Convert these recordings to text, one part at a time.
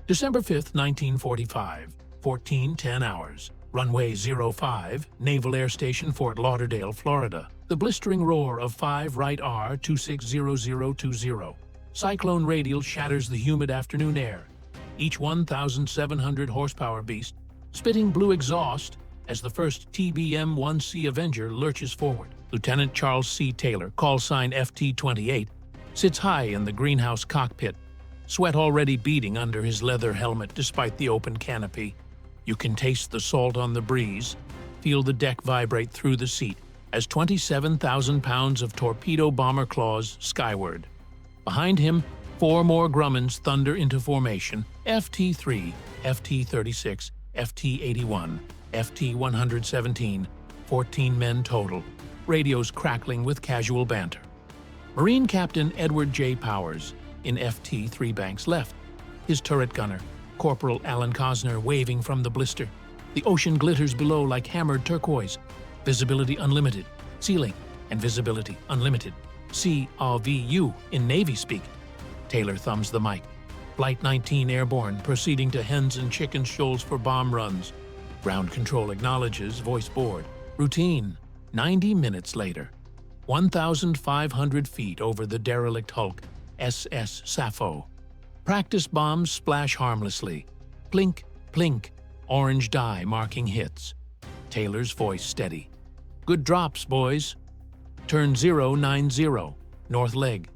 December 5th, 1945, 14:10 hours. Runway 05, Naval Air Station, Fort Lauderdale, Florida. The blistering roar of 5 right R 260020. Cyclone radial shatters the humid afternoon air. Each 1,700 horsepower beast spitting blue exhaust as the first TBM-1C Avenger lurches forward. Lieutenant Charles C. Taylor, call sign FT-28, sits high in the greenhouse cockpit, sweat already beading under his leather helmet despite the open canopy. You can taste the salt on the breeze, feel the deck vibrate through the seat as 27,000 pounds of torpedo bomber claws skyward. Behind him, 4 more Grummins thunder into formation: FT-3, FT-36, FT-81, FT-117, 14 men total, radios crackling with casual banter. Marine Captain Edward J. Powers, in FT-3 Banks left, his turret gunner, Corporal Alan Cosner, waving from the blister. The ocean glitters below like hammered turquoise. Visibility unlimited, ceiling, and visibility unlimited. CRVU in Navy speak. Taylor thumbs the mic. Flight 19 airborne, proceeding to Hens and Chicken Shoals for bomb runs. Ground control acknowledges, voice board. Routine. 90 minutes later. 1,500 feet over the derelict hulk, SS Sappho. Practice bombs splash harmlessly. Plink, plink, orange dye marking hits. Taylor's voice steady. Good drops, boys. Turn 090, north leg.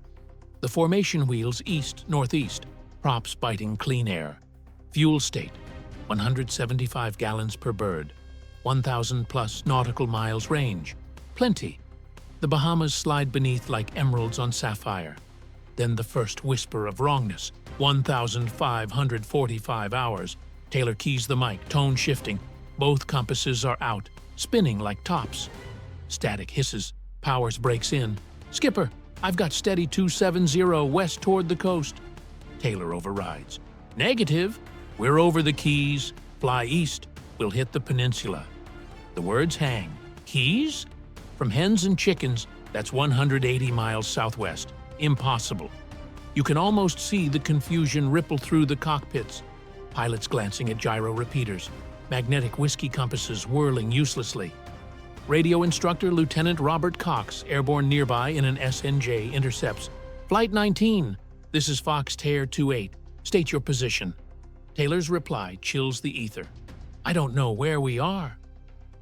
The formation wheels east-northeast, props biting clean air. Fuel state, 175 gallons per bird. 1,000 plus nautical miles range. Plenty. The Bahamas slide beneath like emeralds on sapphire. Then the first whisper of wrongness. 1,545 hours. Taylor keys the mic, tone shifting. Both compasses are out, spinning like tops. Static hisses. Powers breaks in. Skipper, I've got steady 270 west toward the coast. Taylor overrides. Negative. We're over the Keys. Fly east. We'll hit the peninsula. The words hang. Keys? From Hens and Chickens, that's 180 miles southwest. Impossible. You can almost see the confusion ripple through the cockpits. Pilots glancing at gyro repeaters. Magnetic whiskey compasses whirling uselessly. Radio instructor Lieutenant Robert Cox, airborne nearby in an SNJ, intercepts. Flight 19, this is Fox Tear 28. State your position. Taylor's reply chills the ether. I don't know where we are.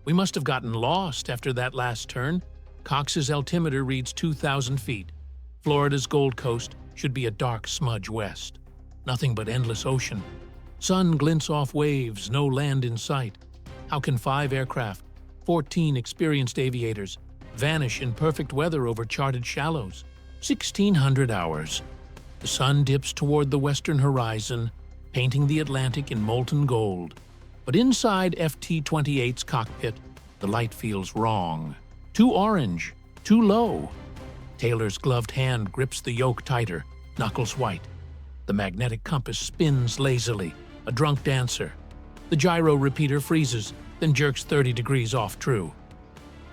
We must have gotten lost after that last turn. Cox's altimeter reads 2,000 feet. Florida's Gold Coast should be a dark smudge west. Nothing but endless ocean. Sun glints off waves, no land in sight. How can 5 aircraft, 14 experienced aviators, vanish in perfect weather over charted shallows? 1,600 hours. The sun dips toward the western horizon, painting the Atlantic in molten gold. But inside FT-28's cockpit, the light feels wrong. Too orange, too low. Taylor's gloved hand grips the yoke tighter, knuckles white. The magnetic compass spins lazily, a drunk dancer. The gyro repeater freezes, then jerks 30 degrees off true.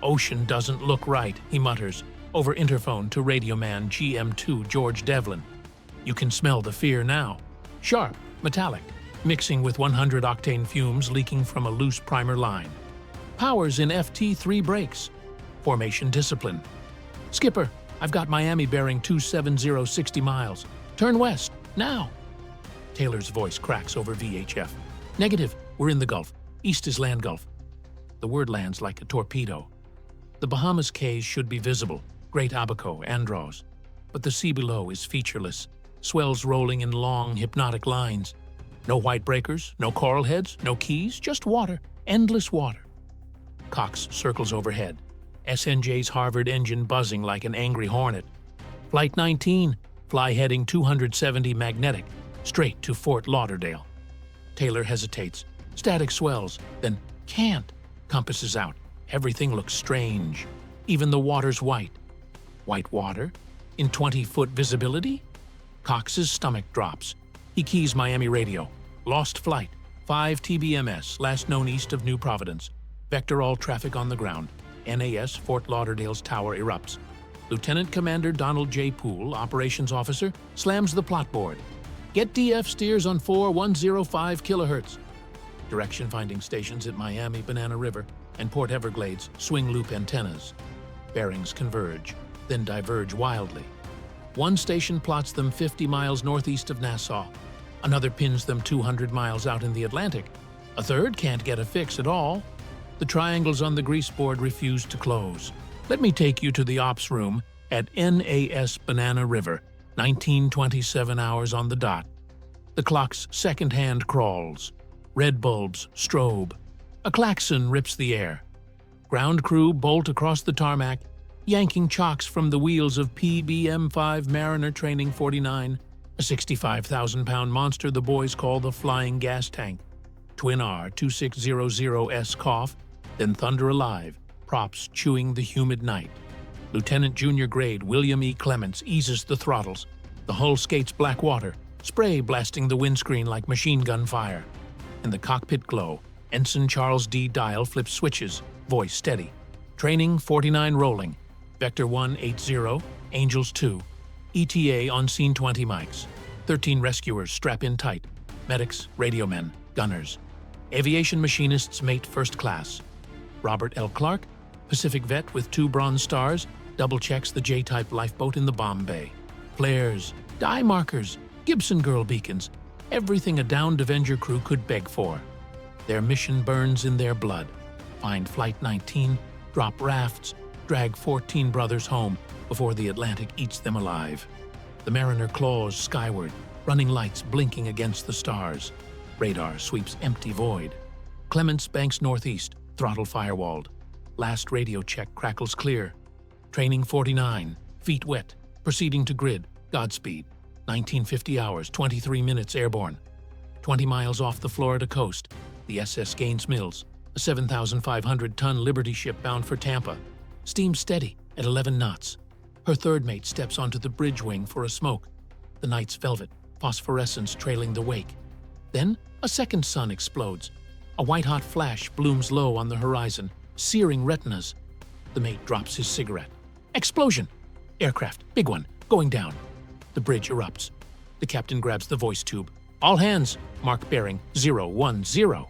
Ocean doesn't look right, he mutters, over interphone to radioman GM2 George Devlin. You can smell the fear now. Sharp, metallic, mixing with 100-octane fumes leaking from a loose primer line. Powers in FT-3 brakes. Formation discipline. Skipper, I've got Miami bearing 270 60 miles. Turn west, now. Taylor's voice cracks over VHF. Negative, we're in the Gulf. East is land gulf. The word lands like a torpedo. The Bahamas Cays should be visible, Great Abaco, Andros. But the sea below is featureless, swells rolling in long, hypnotic lines. No white breakers, no coral heads, no keys, just water, endless water. Cox circles overhead. SNJ's Harvard engine buzzing like an angry hornet. Flight 19, fly heading 270 magnetic, straight to Fort Lauderdale. Taylor hesitates. Static swells, then can't. Compass is out. Everything looks strange. Even the water's white. White water? In 20-foot visibility? Cox's stomach drops. He keys Miami radio. Lost flight. 5 TBMS, last known east of New Providence. Vector all traffic on the ground. NAS Fort Lauderdale's tower erupts. Lieutenant Commander Donald J. Poole, operations officer, slams the plot board. Get DF steers on 4105 kilohertz. Direction finding stations at Miami, Banana River, and Port Everglades swing loop antennas. Bearings converge, then diverge wildly. One station plots them 50 miles northeast of Nassau. Another pins them 200 miles out in the Atlantic. A third can't get a fix at all. The triangles on the grease board refuse to close. Let me take you to the ops room at NAS Banana River, 1927 hours on the dot. The clock's second hand crawls. Red bulbs strobe. A klaxon rips the air. Ground crew bolt across the tarmac, yanking chocks from the wheels of PBM-5 Mariner Training 49, a 65,000-pound monster the boys call the Flying Gas Tank. Twin R 2600S cough, then thunder alive, props chewing the humid night. Lieutenant Junior Grade William E. Clements eases the throttles. The hull skates black water, spray blasting the windscreen like machine gun fire. In the cockpit glow, Ensign Charles D. Dial flips switches, voice steady. Training 49 rolling. Vector 180, Angels 2. ETA on scene 20 mics. 13 rescuers strap in tight. Medics, radiomen, gunners. Aviation machinists mate first class. Robert L. Clark, Pacific vet with 2 Bronze Stars, double-checks the J-type lifeboat in the bomb bay. Flares, dye markers, Gibson girl beacons, everything a downed Avenger crew could beg for. Their mission burns in their blood. Find Flight 19, drop rafts, drag 14 brothers home before the Atlantic eats them alive. The Mariner claws skyward, running lights blinking against the stars. Radar sweeps empty void. Clements banks northeast, throttle firewalled. Last radio check crackles clear. Training 49, feet wet, proceeding to grid, Godspeed. 1950 hours, 23 minutes airborne. 20 miles off the Florida coast, the SS Gaines Mills, a 7,500-ton Liberty ship bound for Tampa. Steam steady at 11 knots. Her third mate steps onto the bridge wing for a smoke. The night's velvet, phosphorescence trailing the wake. Then a second sun explodes. A white-hot flash blooms low on the horizon, searing retinas. The mate drops his cigarette. Explosion! Aircraft, big one, going down. The bridge erupts. The captain grabs the voice tube. All hands, mark bearing 010.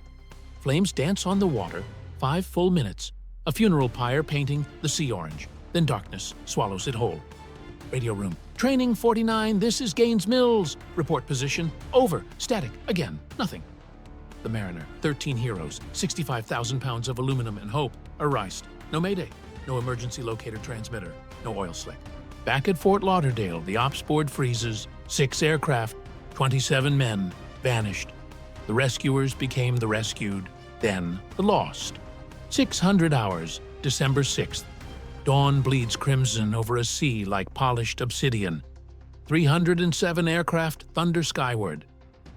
Flames dance on the water, 5 full minutes. A funeral pyre painting the sea orange. Then darkness swallows it whole. Radio room. Training 49, this is Gaines Mills. Report position. Over. Static. Again. Nothing. The Mariner. 13 heroes. 65,000 pounds of aluminum and hope. Erased. No mayday. No emergency locator transmitter. No oil slick. Back at Fort Lauderdale, the ops board freezes. 6 aircraft. 27 men. Vanished. The rescuers became the rescued. Then the lost. 600 hours. December 6th. Dawn bleeds crimson over a sea like polished obsidian. 307 aircraft thunder skyward.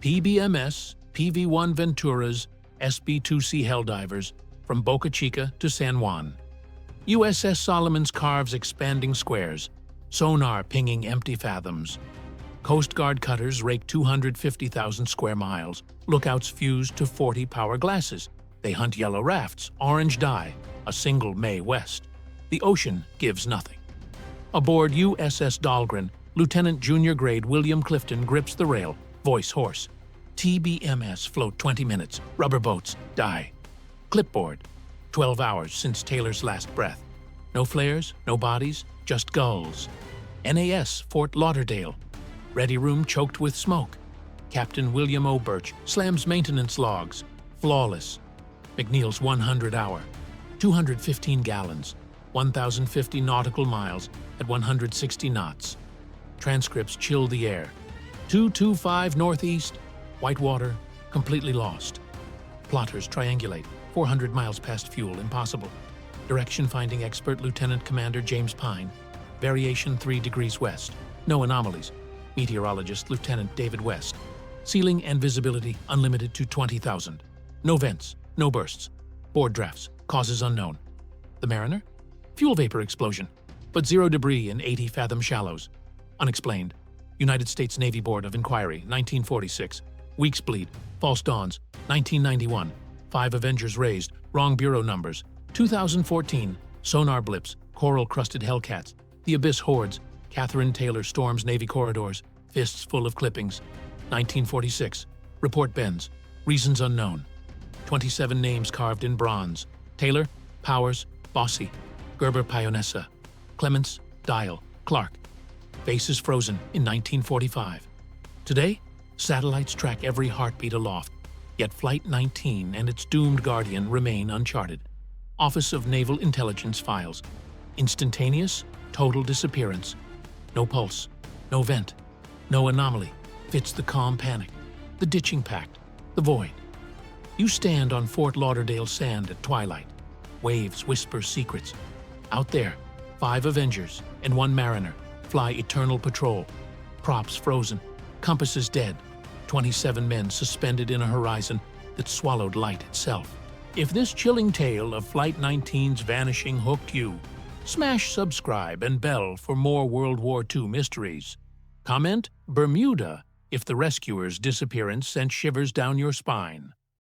PBMS, PV-1 Venturas, SB-2C Helldivers, from Boca Chica to San Juan. USS Solomons carves expanding squares, sonar pinging empty fathoms. Coast Guard cutters rake 250,000 square miles, lookouts fused to 40 power glasses. They hunt yellow rafts, orange dye, a single May West. The ocean gives nothing. Aboard USS Dahlgren, Lieutenant Junior Grade William Clifton grips the rail, voice hoarse. TBMS float 20 minutes, rubber boats, die. Clipboard, 12 hours since Taylor's last breath. No flares, no bodies, just gulls. NAS, Fort Lauderdale. Ready room choked with smoke. Captain William O. Birch slams maintenance logs. Flawless. McNeil's 100-hour. 215 gallons. 1,050 nautical miles at 160 knots. Transcripts chill the air. 225 northeast, Whitewater, completely lost. Plotters triangulate, 400 miles past fuel, impossible. Direction-finding expert Lieutenant Commander James Pine. Variation 3 degrees west, no anomalies. Meteorologist Lieutenant David West. Ceiling and visibility unlimited to 20,000. No vents, no bursts. Board drafts, causes unknown. The Mariner? Fuel vapor explosion, but zero debris in 80-fathom shallows. Unexplained. United States Navy Board of Inquiry, 1946. Weeks bleed. False dawns, 1991. 5 Avengers raised. Wrong bureau numbers. 2014. Sonar blips. Coral-crusted Hellcats. The Abyss hordes. Catherine Taylor storms Navy corridors. Fists full of clippings. 1946. Report bends. Reasons unknown. 27 names carved in bronze. Taylor, Powers, Bossy, Gerber Pionessa, Clements, Dial, Clark. Faces frozen in 1945. Today, satellites track every heartbeat aloft, yet Flight 19 and its doomed guardian remain uncharted. Office of Naval Intelligence files. Instantaneous, total disappearance. No pulse, no vent, no anomaly. Fits the calm panic, the ditching pact, the void. You stand on Fort Lauderdale sand at twilight. Waves whisper secrets. Out there, 5 Avengers and 1 Mariner fly eternal patrol. Props frozen, compasses dead. 27 men suspended in a horizon that swallowed light itself. If this chilling tale of Flight 19's vanishing hooked you, smash subscribe and bell for more World War II mysteries. Comment Bermuda if the rescuer's disappearance sent shivers down your spine.